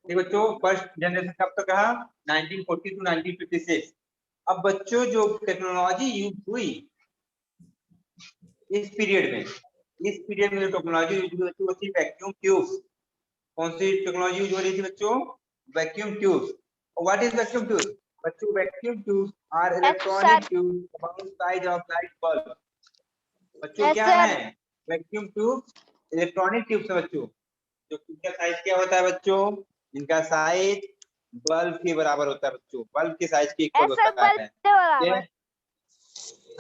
ठीक बच्चों, first generation कब तक कहा? 1940 टू 1956। अब बच्चों जो टेक्नोलॉजी यूज हुई इस पीरियड में जो टेक्नोलॉजी यूज हुई वो थी वैक्यूम ट्यूब्स। कौन सी टेक्नोलॉजी यूज हो रही थी बच्चों? Vacuum tubes. What is vacuum tubes? बच्चों vacuum tubes are yes sir. Electronic tubes about size of light bulb. बच्चों यस क्या सर। है? वैक्यूम ट्यूब्स इलेक्ट्रॉनिक ट्यूब्स है बच्चों, जो इनका साइज क्या होता है बच्चों? इनका साइज बल्ब के बराबर होता है बच्चों, बल्ब के साइज के इक्वल यस सर, होता बल्ब है। के बराबर।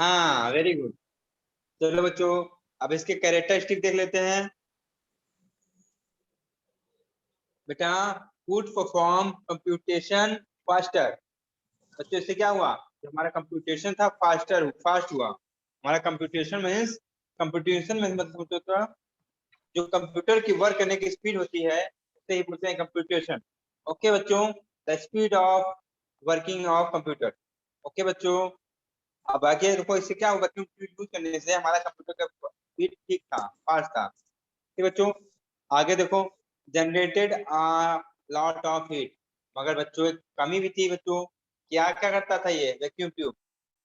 हाँ वेरी गुड। चलो बच्चों, अब इसके कैरेक्टरिस्टिक देख लेते हैं बेटा। Could perform computation faster. बच्चों इससे क्या हुआ? जो हमारा कंप्यूटेशन था फास्ट हुआ। हमारा कंप्यूटेशन मीन्स मतलब जो कंप्यूटर की वर्क करने की स्पीड होती है उसे ही बोलते हैं कंप्यूटेशन। ओके बच्चों, the speed of working of computer. Okay बच्चों, अब आगे देखो इससे क्या होगा, क्योंकि यूज करने से हमारा कंप्यूटर का स्पीड ठीक था, फास्ट था। ठीक बच्चों, आगे देखो, जनरेटेड लॉट ऑफ हीट। मगर बच्चों एक कमी भी थी बच्चों। क्या क्या करता था ये वैक्यूम ट्यूब?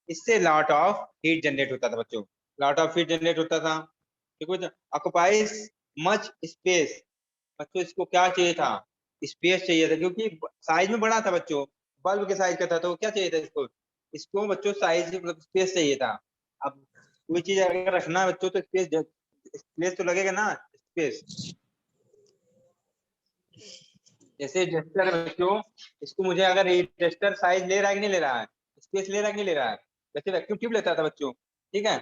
इससे लॉट ऑफ हीट जनरेट होता था बच्चों, लॉट ऑफ हीट जनरेट होता था। ठीक बच्चों, ऑक्युपाइज मच स्पेस। बच्चों इसको क्या चाहिए था? स्पेस चाहिए था, क्योंकि साइज में बड़ा था बच्चों, बल्ब के साइज का था, तो क्या चाहिए था इसको? इसको बच्चों साइज मतलब स्पेस चाहिए था। अब कोई चीज अगर रखना है बच्चों तो स्पेस तो लगेगा ना, स्पेस। जैसे डस्टर है बच्चों, इसको मुझे अगर ये डस्टर साइज ले रहा है कि नहीं ले रहा है, स्पेस ले रहा है कि नहीं ले रहा है, जैसे वैक्यूम ट्यूब लेता था बच्चों। ठीक है,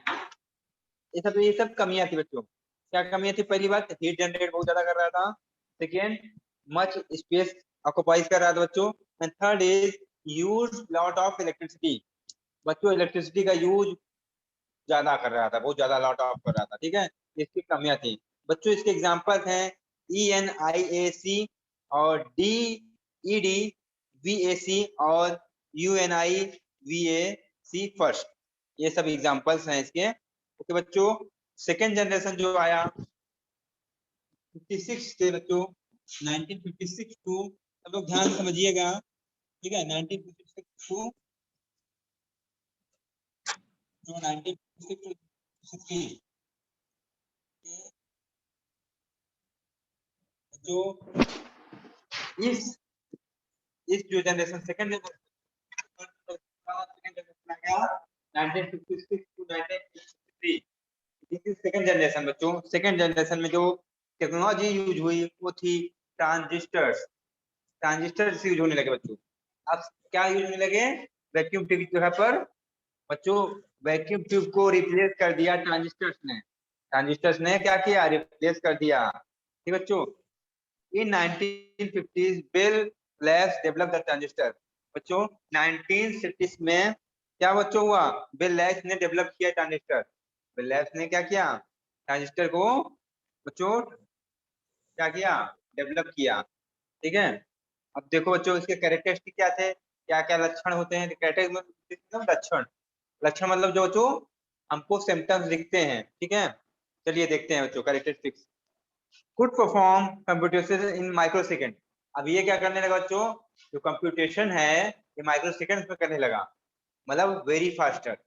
ये सब कमियां थी बच्चों। क्या कमियां थी? पहली बात, हीट जनरेट बहुत ज्यादा कर रहा था। सेकेंड, मच स्पेस ऑक्युपाइज कर रहा था बच्चों। And third is use lot of electricity. बच्चों इलेक्ट्रिसिटी का यूज ज्यादा कर रहा था, बहुत ज्यादा लॉट ऑफ कर रहा था। ठीक है, इसकी कमियां थी बच्चों। इसके एग्जाम्पल हैं ENIAC और DED और UNIVAC फर्स्ट। ये सब एग्जाम्पल्स हैं इसके। ओके बच्चों, सेकेंड जनरेशन जो आया 56 से बच्चों, 1956 टू, सब लोग ध्यान समझिएगा। ठीक है, 1956 टू जो 1956 टू जो इस जो जनरेशन सेकंड जनरेशन आ गया 1956 to 1963। This is second generation बच्चों। सेकंड जनरेशन में जो टेक्नोलॉजी यूज हुई वो थी ट्रांजिस्टर्स। ट्रांजिस्टर्स यूज होने लगे बच्चों। अब क्या यूज होने लगे? वैक्यूम ट्यूब की जगह पर बच्चों वैक्यूम ट्यूब को रिप्लेस कर दिया ट्रांजिस्टर्स ने। ट्रांजिस्टर्स ने क्या किया? रिप्लेस कर दिया। ठीक बच्चों, इन 1950s bill labs develop the transistor. बच्चों 1960s में क्या बच्चों हुआ? बिल लैब्स ने डेवलप किया ट्रांजिस्टर। बिल लैब्स ने क्या किया? ट्रांजिस्टर को बच्चों क्या किया? डेवलप किया। ठीक है, अब देखो बच्चों इसके कैरेक्टरिस्टिक क्या थे, क्या क्या लक्षण होते हैं? लक्षण, लक्षण मतलब जो बच्चों हमको सिम्टम्स दिखते हैं। ठीक है, चलिए देखते हैं बच्चों characteristics. Could perform computation in micro second. अब ये क्या करने लगा बच्चों? जो कंप्यूटेशन है ये माइक्रो सेकेंड में करने लगा, मतलब very faster,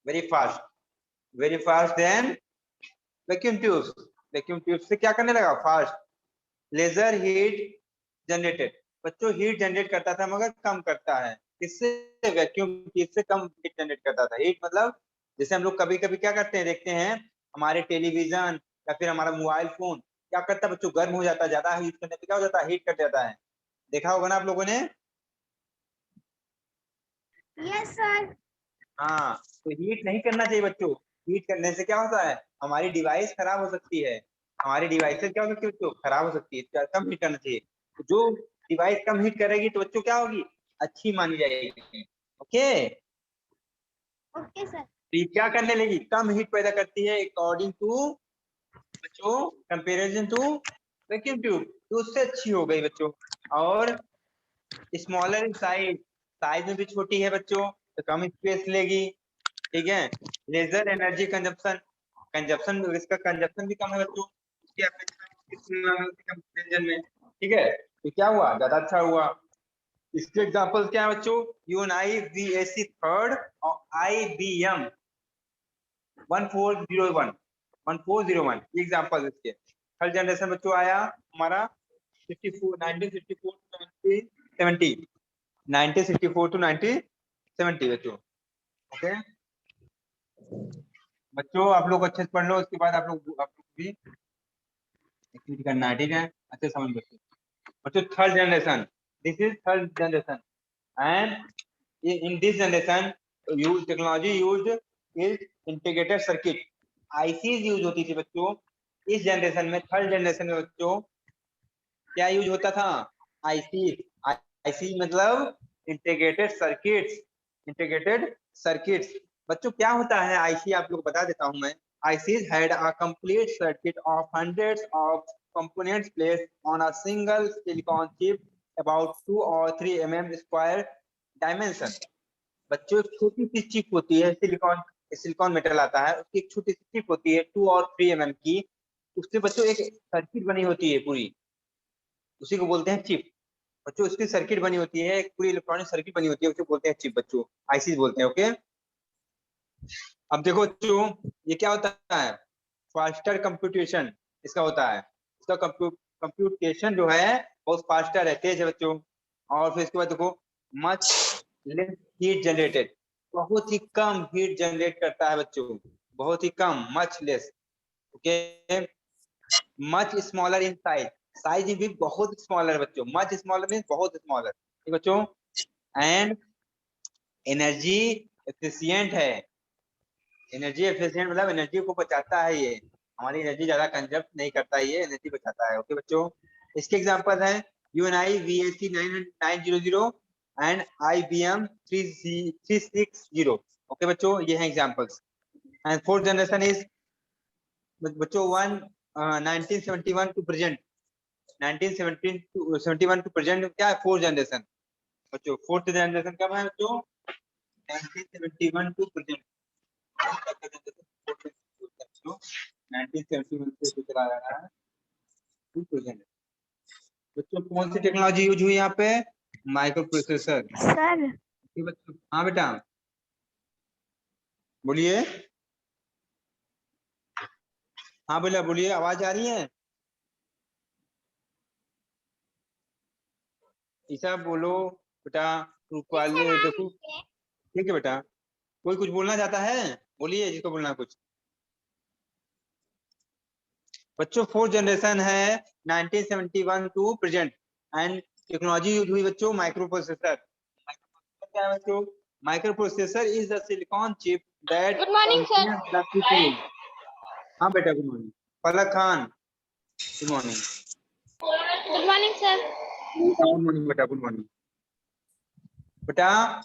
very fast, very fast than vacuum tubes. Vacuum tube से क्या करने लगा? फास्ट। Lesser heat generated. बच्चों हीट जनरेट करता था मगर कम करता है, किससे? वैक्यूम ट्यूब से कम हीट जनरेट करता था। हीट मतलब जैसे हम लोग कभी कभी क्या करते हैं, देखते हैं हमारे टेलीविजन या फिर हमारा मोबाइल फोन क्या करता है बच्चों? गर्म हो जाता है, ज्यादा हीट करने पे क्या हो जाता है? हीट कर जाता है। देखा होगा ना आप लोगों ने? Yes sir. हाँ, तो हीट नहीं करना चाहिए बच्चों। हीट करने से क्या होता है? हमारी डिवाइस खराब हो सकती है। हमारी डिवाइस क्या हो सकती है बच्चों? खराब हो सकती है। तो कम हीट करना चाहिए। तो जो डिवाइस कम हीट करेगी तो बच्चों क्या होगी? अच्छी मानी जाएगी। Okay, okay sir. तो ये क्या करने लगी? कम हीट पैदा करती है अकॉर्डिंग टू बच्चों कंपेरिजन टू वैक्यूम ट्यूब, तो उससे अच्छी हो गई बच्चों। और स्मॉलर इन साइज, साइज में भी छोटी है बच्चों तो कम स्पेस लेगी। ठीक है, लेजर एनर्जी कंजप्शन, इसका कंजप्शन भी कम है बच्चों उसके कंपेरिजन में। ठीक है, तो क्या हुआ, ज्यादा अच्छा हुआ। इसके एग्जांपल क्या है बच्चों, यूएनआई वीएससी थर्ड और आईबीएम 1401 ये एग्जांपल इसके। थर्ड जनरेशन बच्चों आया हमारा 1964 टू 1970 बच्चों। ओके बच्चों, आप लोग अच्छे से पढ़ लो, उसके बाद आप लोग भी एक्टिविटी करना है, ठीक है, अच्छे से समझ बच्चों। बच्चों third generation, this is third generation and in this generation use technology used is integrated circuit, ICs use होती थी बच्चों। इस जनरेशन में, थर्ड जनरेशन में बच्चों क्या यूज होता था, आईसी। आईसी मतलब इंटीग्रेटेड सर्किट्स, इंटीग्रेटेड सर्किट्स। बच्चों क्या होता है आईसी, आप लोग बता देता हूं मैं। ICs had a complete circuit of hundreds of components placed on a single silicon chip about 2 or 3 square dimension। बच्चों एक छोटी सी चिप होती है, सिलिकॉन सिलिकॉन मेटल आता है, उसकी एक छोटी सी चिप होती है 2 और 3 की। उससे बच्चों एक सर्किट बनी होती है पूरी, उसी को बोलते हैं चिप। बच्चों उसकी सर्किट बनी होती है, एक पूरी इलेक्ट्रॉनिक सर्किट बनी होती है, उसे बोलते हैं चिप बच्चों, आईसी बोलते हैं। ओके अब देखो बच्चों, ये क्या होता है, फास्टर कंप्यूटेशन इसका होता है। इसका कंप्यूटेशन जो है बहुत फास्टर है, तेज है बच्चों। और फिर इसके बाद देखो मच लेस हीट जनरेटेड, बहुत ही कम हीट जनरेट करता है बच्चों, बहुत ही कम, much less. Okay much smaller in size, size भी बहुत स्मॉलर बच्चों, मच स्मॉलर मीन बहुत स्मॉलर, ठीक बच्चों। एंड एनर्जी एफिशिएंट है, एनर्जी एफिशिएंट मतलब एनर्जी को बचाता है, ये हमारी एनर्जी ज्यादा कंजप्ट नहीं करता है, ये एनर्जी बचाता है। ओके बच्चों, इसके एग्जांपल है Uni VAC 900 and IBM 3660। Okay बच्चों, ये हैं examples. And fourth generation is बच्चों 1971 टू प्रेजेंट, 1971 टू प्रेजेंट क्या है, फोर्थ जनरेशन बच्चों। फोर्थ जनरेशन कब है बच्चों, 1971 टू प्रेजेंट। 1971 से जो चला रहा है टू प्रेजेंट। बच्चों कौन सी टेक्नोलॉजी यूज हुई यहाँ पे, माइक्रो प्रोसेसर। सर बच्चों हाँ बेटा बोलिए, हाँ बोलिए बोलिए, आवाज आ रही है, ईशा बोलो बेटा, रूपाली देखो, ठीक है बेटा। कोई कुछ बोलना चाहता है, बोलिए जिसको बोलना है कुछ। बच्चों फोर्थ जनरेशन है 1971 to present and technology use हुई बच्चों माइक्रो प्रोसेसर। क्या है बच्चों, microprocessor is the silicon chip that good morning sir. Contains the CPU. हाँ बेटा good morning, Palak Khan good morning. Good morning sir. Good morning बेटा, good morning बेटा।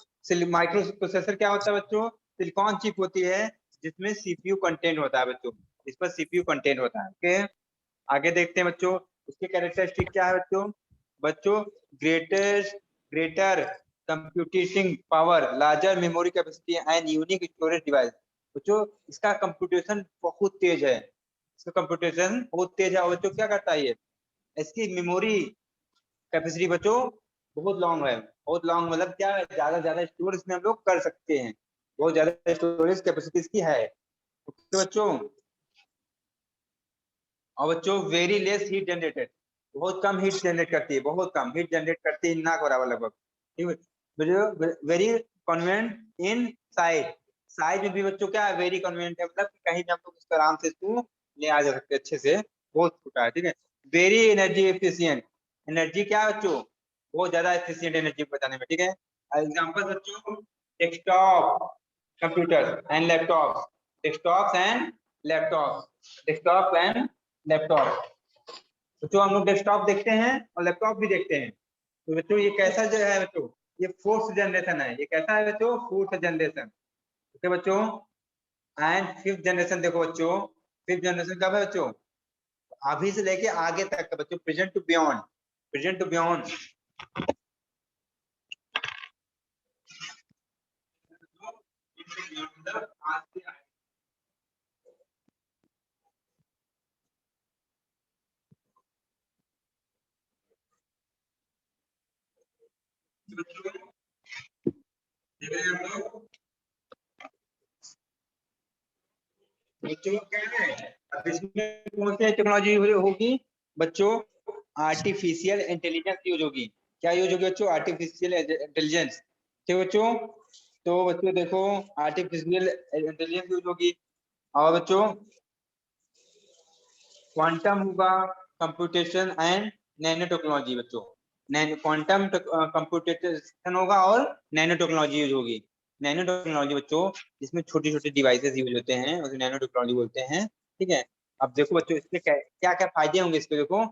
Microprocessor क्या होता है बच्चों, सिलिकॉन चिप होती है जिसमें सीपीयू कंटेंट होता है बच्चों, इस पर सीपीयू कंटेंट होता है। ओके आगे देखते हैं बच्चों, उसके कैरेक्टरिस्टिक क्या है बच्चों। बच्चों greater computing power, larger memory capacity and unique storage device. बच्चों इसका कंप्यूटेशन बहुत तेज है, इसका कंप्यूटेशन बहुत तेज है। और बच्चों क्या करता है ये, इसकी मेमोरी कैपेसिटी बच्चों बहुत लॉन्ग है, बहुत लॉन्ग मतलब क्या है, ज्यादा ज्यादा स्टोरेज में हम लोग कर सकते हैं, बहुत ज्यादा स्टोरेज कैपेसिटी इसकी है। तो बच्चों और बच्चों वेरी लेस हीट जनरेटेड, बहुत कम हीट जनरेट करती है, बहुत कम हीट जनरेट करती है, ना के बराबर लगभग, ठीक है। वेरी कन्वीनियंट इन साइज, साइज में भी बच्चों क्या है, वेरी कन्वीनियंट है, मतलब कहीं भी हम लोग इसको आराम से इसको ले आ जा सकते हैं अच्छे से, बहुत छोटा है, ठीक है। वेरी एनर्जी एफिशिएंट, एनर्जी क्या है बच्चों, बहुत ज्यादा एफिशिएंट एनर्जी बचाने में, ठीक है। एग्जांपल बच्चों desktop computer and laptop, desktop and laptop, desktop and laptop. बच्चों हम लोग डेस्कटॉप देखते हैं और लैपटॉप भी देखते हैं, तो बच्चों ये कैसा जो है बच्चों, ये फोर्थ जनरेशन है, ये कैसा है बच्चों, फोर्थ जनरेशन। ओके बच्चों एंड फिफ्थ जनरेशन देखो बच्चों, फिफ्थ जनरेशन कब है बच्चों, अभी से लेके आगे तक का बच्चों, present to beyond, present to beyond. बच्चों देख रहे हैं आप लोग? बच्चों क्या है, अब इसमें कौन सी टेक्नोलॉजी होगी बच्चों? आर्टिफिशियल इंटेलिजेंस यूज होगी। क्या यूज होगी बच्चों? Artificial intelligence. ठीक है बच्चों, तो बच्चों देखो आर्टिफिशियल इंटेलिजेंस यूज होगी। और बच्चों क्वांटम होगा, कंप्यूटेशन एंड नैनो टेक्नोलॉजी बच्चों। नैनो क्वांटम कंप्यूटेशन होगा और नैनो टेक्नोलॉजी यूज होगी। नैनो टेक्नोलॉजी बच्चों जिसमें छोटे छोटे डिवाइसेस यूज होते हैं उसे नैनो टेक्नोलॉजी बोलते हैं। ठीक है, अब देखो बच्चों इसके क्या क्या फायदे होंगे इसके। देखो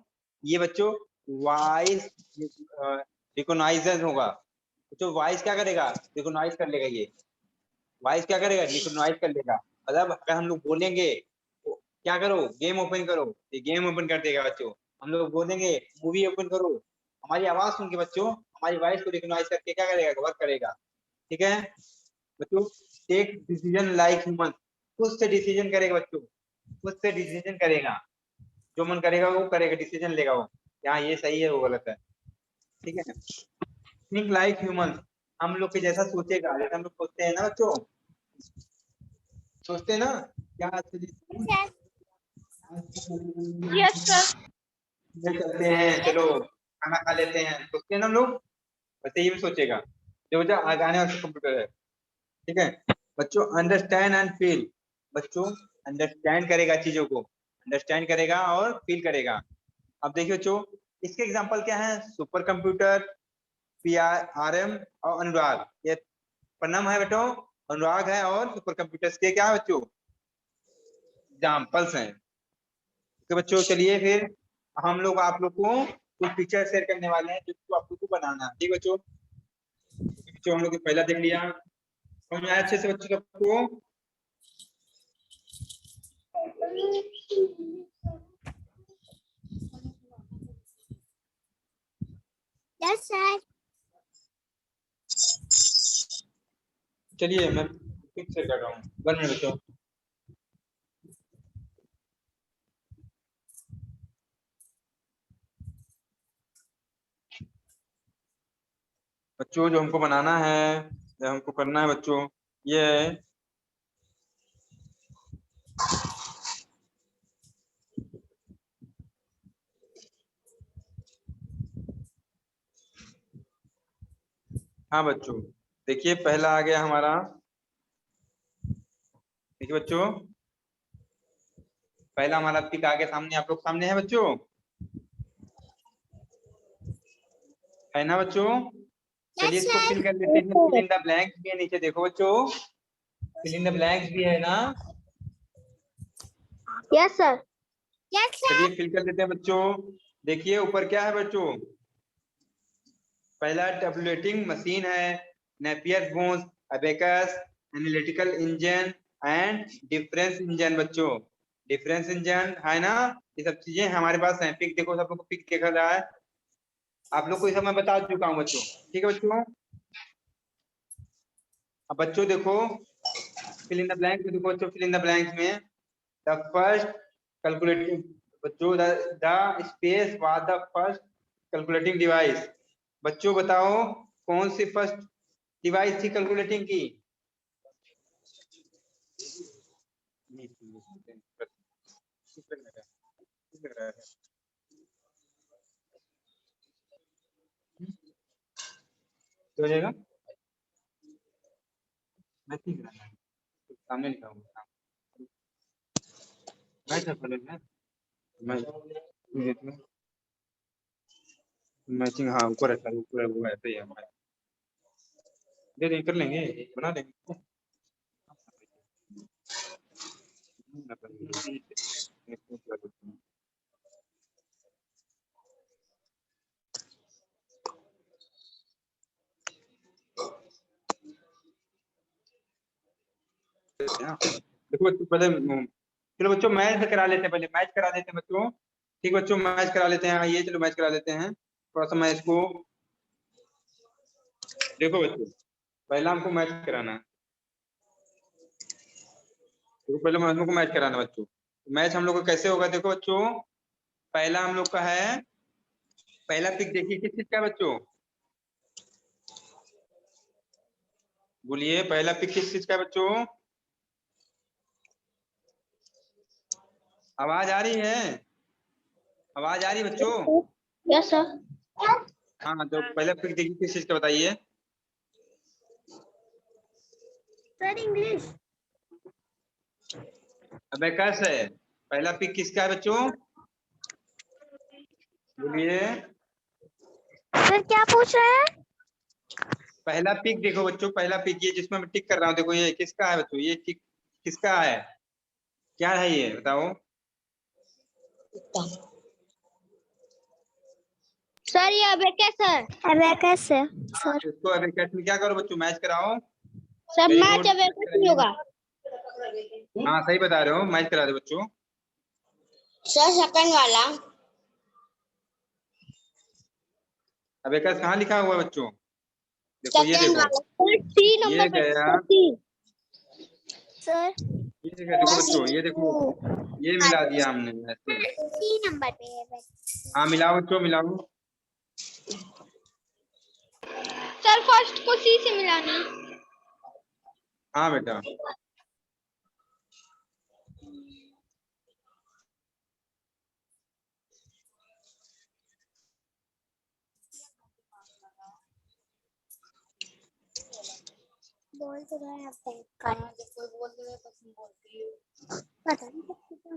ये बच्चों वॉइस रिकॉग्नाइजर होगा बच्चों। वॉइस क्या करेगा? रिकॉग्नाइज कर लेगा। ये वॉइस क्या करेगा? रिकॉग्नाइज कर लेगा। मतलब अगर हम लोग बोलेंगे तो क्या करो, गेम ओपन करो, ये गेम ओपन कर देगा बच्चों। हम लोग बोलेंगे मूवी ओपन करो, हमारी आवाज सुन के बच्चों हमारी वॉइस को रिकॉग्नाइज करके क्या करेगा? वर्क करेगा। ठीक है बच्चों, टेक डिसीजन लाइक ह्यूमन, खुद से डिसीजन करेगा बच्चों, खुद से डिसीजन करेगा, जो मन करेगा वो करेगा, डिसीजन लेगा वो, यहाँ ये सही है वो गलत है। ठीक है, थिंक लाइक ह्यूमन, हम लोग के जैसा सोचेगा, जैसा हम लोग सोचते हैं ना बच्चों, सोचते हैं ना क्या Sir. Yes, sir. चलते हैं, चलो खाना खा लेते हैं, सोचते हैं ना हम लोग, वैसे ही भी सोचेगा जो जो आने वाला कंप्यूटर है। ठीक है बच्चों, अंडरस्टैंड एंड फील, बच्चों अंडरस्टैंड करेगा चीजों को, अंडरस्टैंड करेगा और फील करेगा। अब देखिए बच्चों इसके एग्जांपल क्या है? सुपर कंप्यूटर, PRM और अनुराग, ये प्रणाम है बेटो, अनुराग है और सुपर कंप्यूटर्स के क्या है बच्चों? एग्जाम्पल्स हैं। तो बच्चों चलिए फिर हम लोग आप लोग को कुछ पिक्चर शेयर करने वाले हैं जिसको आप लोग को बनाना है। ठीक है बच्चों, बच्चों हम लोग पहला देख लिया, समझ में आया अच्छे से बच्चों सबको? Yes, sir. चलिए मैं पिक शेयर कर रहा हूँ, 1 मिनट बच्चों। बच्चों जो हमको बनाना है, जो हमको करना है बच्चों, ये है हाँ बच्चों, देखिए पहला आ गया हमारा। देखिए बच्चों पहला हमारा पिक आ गया सामने, आप लोग सामने है बच्चों, है ना बच्चों? चलिए Yes, इसको sir. फिल कर लेते हैं, फिल इन द ब्लैंक्स भी है नीचे, देखो बच्चों फिल इन द ब्लैंक्स भी है ना। Yes, sir. Yes, sir. चलिए फिल कर लेते हैं बच्चों। देखिए ऊपर क्या है बच्चों? पहला टेबुलेटिंग मशीन है, Napier bones, abacus, analytical engine and difference engine बच्चों। डिफरेंस इंजन है ना, ये सब चीजें हमारे पास हैं। पिक देखो, सब लोग को पिक देखा रहा है, आप लोग को ये सब मैं बता चुका हूँ बच्चों। ठीक है बच्चों, अब बच्चों देखो फिल इन द ब्लैंक में, देखो बच्चों फिल इन द ब्लैंक में द फर्स्ट कैलकुलेटिंग, बच्चों the space was the first calculating device. बच्चों बताओ कौन सी फर्स्ट डिवाइस थी कैलकुलेटिंग की? हो जाएगा, मैं ठीक रहा सामने लिखा हूँ मैं मैचिंग, हाँ ऊपर रहता है, ऊपर वो ऐसे ही है हमारे। दे दें, कर लेंगे, बना देंगे। देखो बच्चों पहले चलो बच्चों मैच करा लेते हैं, पहले मैच करा देते हैं बच्चों। ठीक बच्चों मैच करा लेते हैं, आइए चलो मैच करा लेते हैं। थोड़ा सा मैच को देखो बच्चों, पहला हमको मैच कराना है। देखो पहले हम लोग को मैच कराना है बच्चों। मैच हम लोग का कैसे होगा? देखो बच्चों पहला हम लोग का है, पहला पिक देखिए किस चीज का है बच्चों? बोलिए पहला पिक किस चीज का है बच्चों? आवाज आ रही है? आवाज आ रही है बच्चों? Yes, sir. हाँ तो पहला पिक देखिए किस चीज का बताइए। Sir English. अबेकस है। पहला पिक किसका है बच्चों? बोलिए। सर क्या पूछ रहे हैं? पहला पिक देखो बच्चों, पहला पिक ये जिसमें मैं टिक कर रहा हूँ, देखो ये किसका है बच्चों? ये टिक किसका है? क्या है ये बताओ? Sir, ये abacus है. अबेकस है हाँ सर। तो इसको अबेकस में क्या करो बच्चों? मैच कराओ। Sir, very match good, match abacus नहीं कराइए। होगा. हाँ सही बता रहे हो, मैच करा दो बच्चों। Sir, second वाला. अबेकस कहाँ लिखा हुआ है बच्चों? देखो ये Second देखो, वाला. Sir, C ये number पे. गया। Sir, C. सर ये देखो बच्चों, ये देखो, ये मिला दिया हमने ऐसे। सी नंबर पे है बस। हाँ मिलाओ बच्चों, मिलाओ। Sir, first को C से मिलाना. हाँ बेटा। बोल तो रहा है आप कोई बोल तो रहा है पसंद बोलती है। पता नहीं कब कितना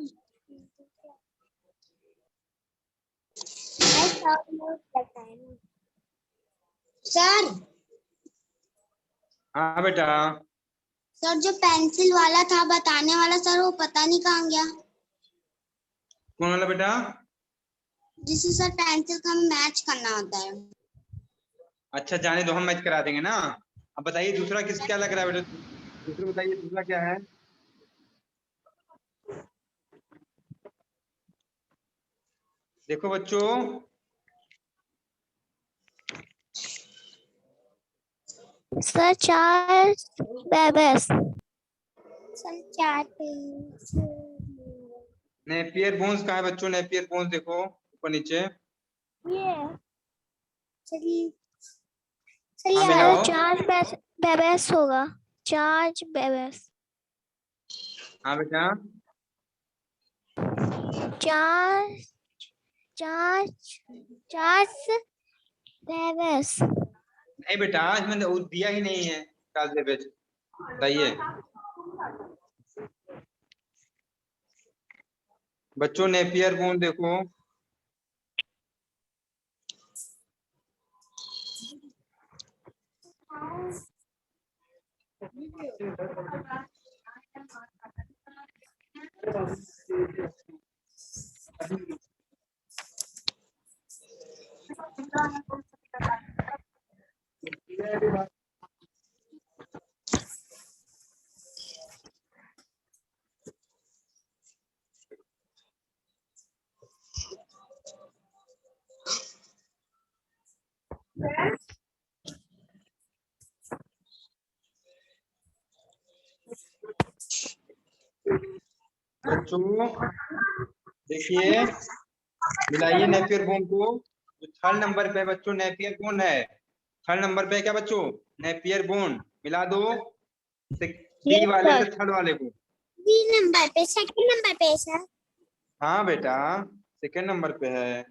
Sir, हाँ बेटा। सर जो पेंसिल वाला था बताने वाला सर वो पता नहीं कहाँ गया. कौन वाला बेटा? जिससे सर पेंसिल का मैच करना होता है. अच्छा जाने दो, हम मैच करा देंगे ना। अब बताइए दूसरा किस क्या लग रहा है बेटा? दूसरा बताइए, दूसरा क्या है? देखो बच्चों, सर चार बेबस। सर चार पेज। नेपियर बोन्स कहाँ है बच्चों? नेपियर बोन्स देखो ऊपर नीचे। ये चलिए हाँ चलिए मिलाओ। चार बेबस होगा। चार बेबस। हाँ बेटा। चार चार चार बेबस। नहीं बेटा, इसमें वो दिया ही नहीं है काल से बेच। बताइए बच्चों, नेपियर बोन देखो। बच्चों देखिए, मिलाइए नेपियर बोन को। जो थर्ड नंबर पे है बच्चों नेपियर बोन है। थर्ड नंबर पे है क्या बच्चों? Napier bone. मिला दो बी Yes, वाले sir. से थर्ड वाले को। बी नंबर पे सेकंड नंबर पे सर। हाँ बेटा, सेकंड नंबर पे है।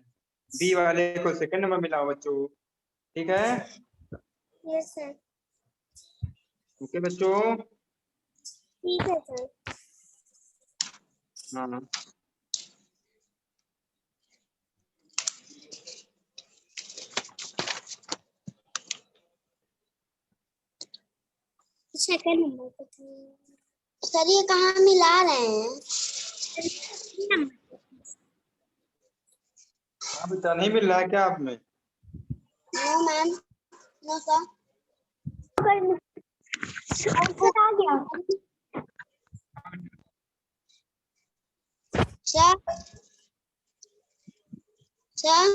बी वाले को सेकंड नंबर मिलाओ बच्चों, ठीक है? Yes sir. ओके बच्चों। ठीक है सर। हाँ सेकंड नंबर पे थे। सर ये कहाँ मिला रहे हैं? नंबर हाँ बेटा, नहीं मिल रहा है क्या आप में? No ma'am. No sir. Answer आ गया। सर. सर.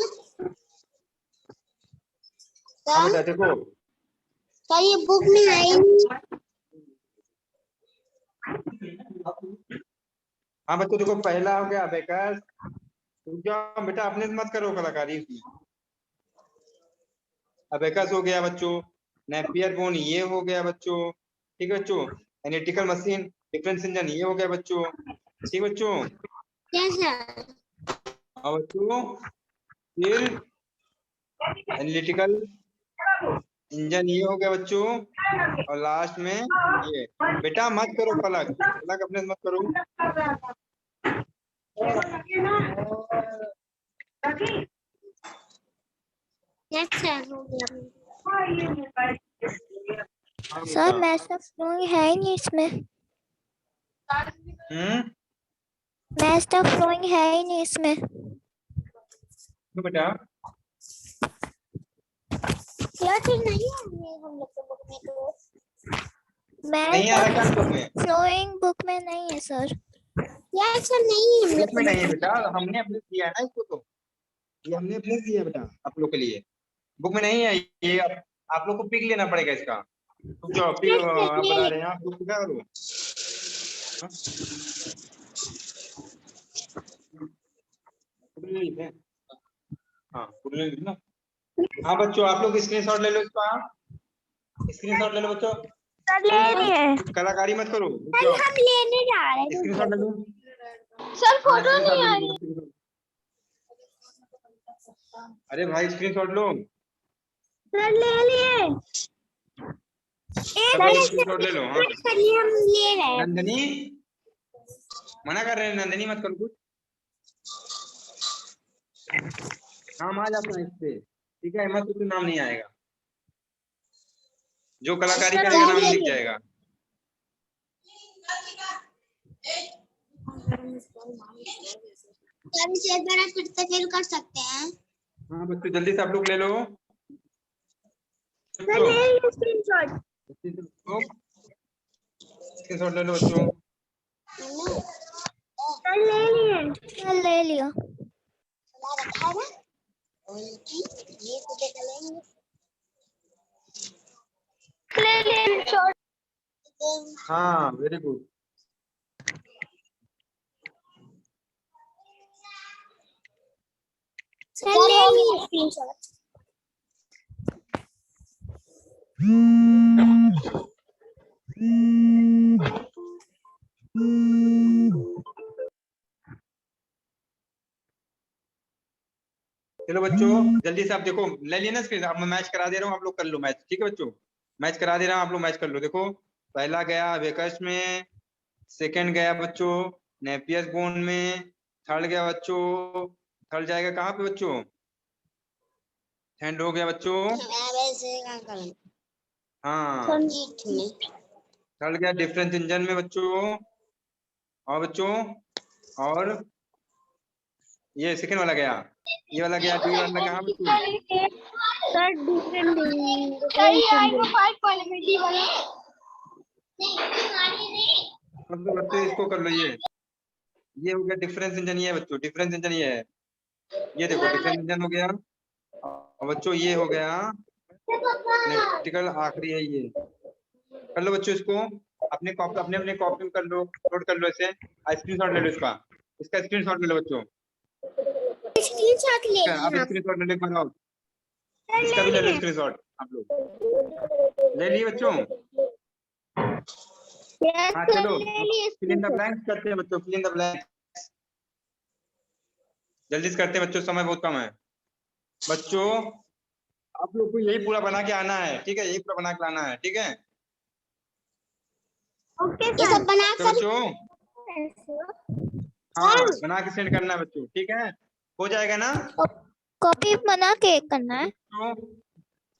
हाँ सर. बेटा देखो। सर ये बुक में है ही नहीं. हाँ बच्चों देखो, पहला हो गया अबेकस। रुक जाओ बेटा, अपने से मत करो कलाकारी उसमें। अबेकस हो गया बच्चों। नेपियर बोन ये हो गया बच्चों, ठीक है बच्चों। एनालिटिकल मशीन, डिफरेंस इंजन ये हो गया बच्चों, ठीक है बच्चों। Yes sir. और बच्चों फिर एनालिटिकल इंजन ये हो गया बच्चों, और लास्ट में ये। बेटा मत करो फलक, फलक अपने से मत करो। यस सर हो गया। हाँ सर बेटा। मैथ्स ऑफ फ्लोइंग है ही नहीं इसमें, मैथ्स ऑफ फ्लोइंग है ही नहीं इसमें। क्यों बेटा? क्या चीज नहीं है हम लोग के बुक में तो? नहीं आ रहा क्या बुक में? फ्लोइंग बुक में नहीं है सर। यस सर नहीं है हम लोग बुक में नहीं है बेटा, हमने अपने दिया है ना इसको, तो ये हमने अपने दिया है बेटा आप लोग के लिए। बुक में नहीं है ये, आप लोग को पिक लेना पड़ेगा इसका। तुम जो पिक आप बना रहे हैं, आप बुक क्या करो? हाँ ना। हाँ बच्चों आप लोग स्क्रीनशॉट ले लो इसका, स्क्रीनशॉट ले लो बच्चों। सर ले लिए कलाकारी मत करो, हम लेने जा रहे हैं। स्क्रीनशॉट ले लो। सर हाँ फोटो नहीं स्क्रीनशॉट ले आई। लो। अरे भाई स्क्रीनशॉट लो, सर ले लिए। सब लोग स्क्रीनशॉट ले लो। हाँ चलिए हम ले रहे हैं। नंदनी मना कर रहे हैं, नंदनी मत करो कुछ, नाम आ जाता है इस पे, ठीक है? मत कुछ नाम नहीं आएगा, जो कलाकारी करेगा नाम लिख जाएगा। सर इसे एक बार फिर से फिल कर सकते हैं? हाँ बच्चों जल्दी से आप लोग ले लो। सर ले लो स्क्रीनशॉट। स्क्रीनशॉट ले लो बच्चों। सर ले लिए। सर ले लिया। रखा है ना? ये तो देख लेंगे। ले लिए शॉट। हाँ वेरी गुड। सर ले लिए स्क्रीनशॉट। चलो बच्चों जल्दी से आप देखो, ले लिया ना स्क्रीन? अब मैं मैच करा दे रहा हूँ, आप लोग कर लो मैच, ठीक है बच्चों? मैच करा दे रहा हूँ, आप लोग मैच कर लो। देखो पहला गया वेकस में, सेकंड गया बच्चों नेपियस बोन में, थर्ड गया बच्चों, थर्ड जाएगा कहाँ पे बच्चों? थर्ड हो गया बच्चों, हाँ थर्ड गया डिफरेंस इंजन में बच्चों, और बच्चों और ये सेकंड वाला गया, ये वाला गया, डी वाला कहाँ बच्चों? सर डिफरेंट सही आएगा 5 वाले में डी वाला। मतलब बच्चों इसको कर लो, ये हो गया डिफरेंस इंजन, ये बच्चों डिफरेंस इंजन ये है, ये देखो डिफरेंस इंजन हो गया। और बच्चों ये हो गया इलेक्ट्रिकल, आखिरी है ये। कर लो बच्चों इसको, अपने कॉपी अपने कॉपी में कर लो, नोट कर लो इसे, स्क्रीनशॉट ले लो इसका, इसका स्क्रीनशॉट ले लो बच्चों। स्क्रीनशॉट ले लिया। आप स्क्रीनशॉट ले लो, बनाओ इसका भी ले लो स्क्रीनशॉट आप लोग। ले लिए बच्चों? हाँ चलो फिल इन द ब्लैंक्स करते हैं बच्चों, फिल इन द ब्लैंक्स जल्दी से करते हैं बच्चों, समय बहुत कम है। बच्चों आप लोग को यही पूरा बना के आना है, ठीक है? यही पूरा बना के लाना है, ठीक है? ओके ये सब बना तो कर बच्चों हाँ बना के सेंड करना है बच्चों, ठीक है? हो जाएगा ना? कॉपी बना के करना है।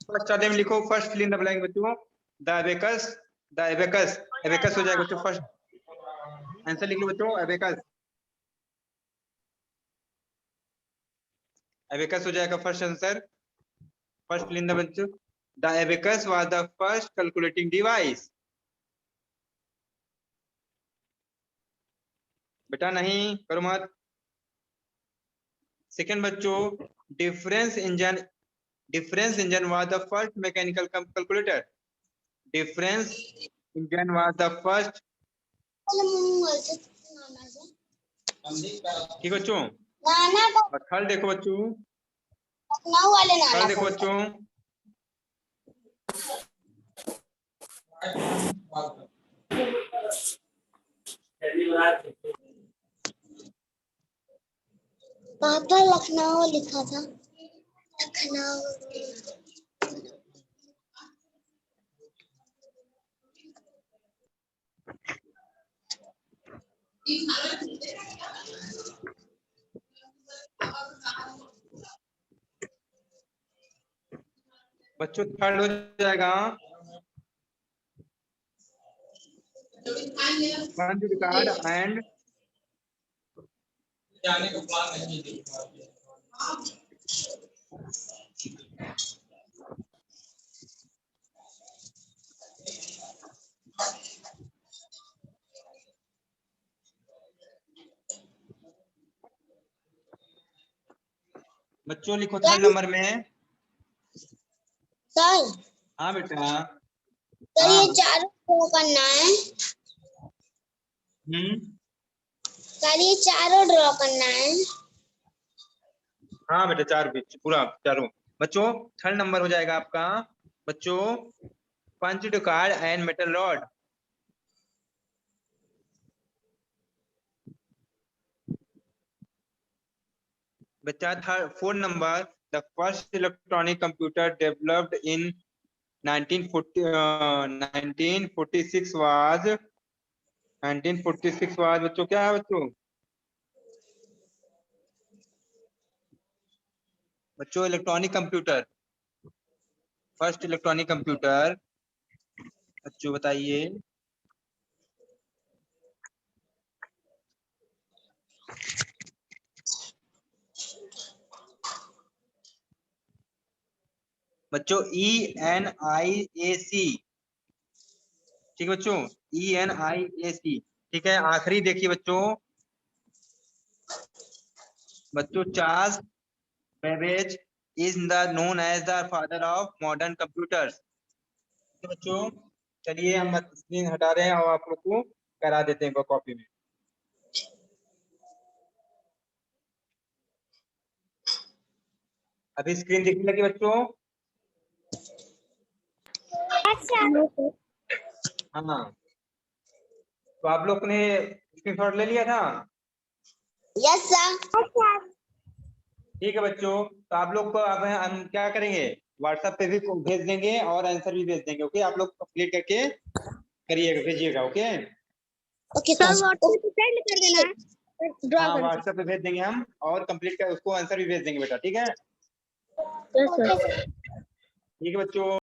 फर्स्ट आधे में लिखो, first fill in the blank बच्चों, द एबेकस, एबेकस हो जाएगा बच्चों, फर्स्ट आंसर लिख लो बच्चों, एबेकस, एबेकस हो जाएगा first answer. First fill in the बच्चों, the abacus was the first calculating device. बेटा नहीं करो मत। सेकंड बच्चों difference engine was the first mechanical calculator, difference engine was the first, ठीक बच्चों? नाना तो थर्ड देखो बच्चों, लखनऊ वाले नाना थर्ड देखो बच्चों, पापा लखनऊ लिखा था, लखनऊ। बच्चों थर्ड हो जाएगा punch the card and बच्चों लिखो थर्ड नंबर में। सर हाँ बेटा। सर हाँ। ये चारों ड्रॉ करना है। सर ये चारों ड्रॉ करना है। हाँ बेटा चार बीच पूरा चारों। बच्चों थर्ड नंबर हो जाएगा आपका बच्चों punch the card and metal rod. बच्चा third fourth number the first electronic computer developed in 1946 was बच्चों क्या है बच्चों? बच्चों electronic computer first electronic computer बच्चों बताइए। बच्चों ENIAC ठीक है बच्चों ENIAC ठीक है। आखिरी देखिए बच्चों Charles Babbage is the known as the father of modern computers. बच्चों चलिए हम स्क्रीन हटा रहे हैं और आप लोग को करा देते हैं कॉपी में। अभी स्क्रीन दिखने लगी बच्चों? हाँ तो आप लोग ने स्क्रीनशॉट ले लिया था? Yes sir. ठीक है बच्चों तो आप लोग को अब हम क्या करेंगे व्हाट्सएप पे भी भेज देंगे और आंसर भी भेज देंगे। ओके आप लोग कंप्लीट करके करिएगा भेजिएगा। ओके ओके सर व्हाट्सएप पे सेंड कर देना है ड्रॉ हाँ करके। व्हाट्सएप पे भेज देंगे हम और कंप्लीट कर उसको आंसर भी भेज देंगे बेटा। ठीक है यस सर। ठीक है बच्चों।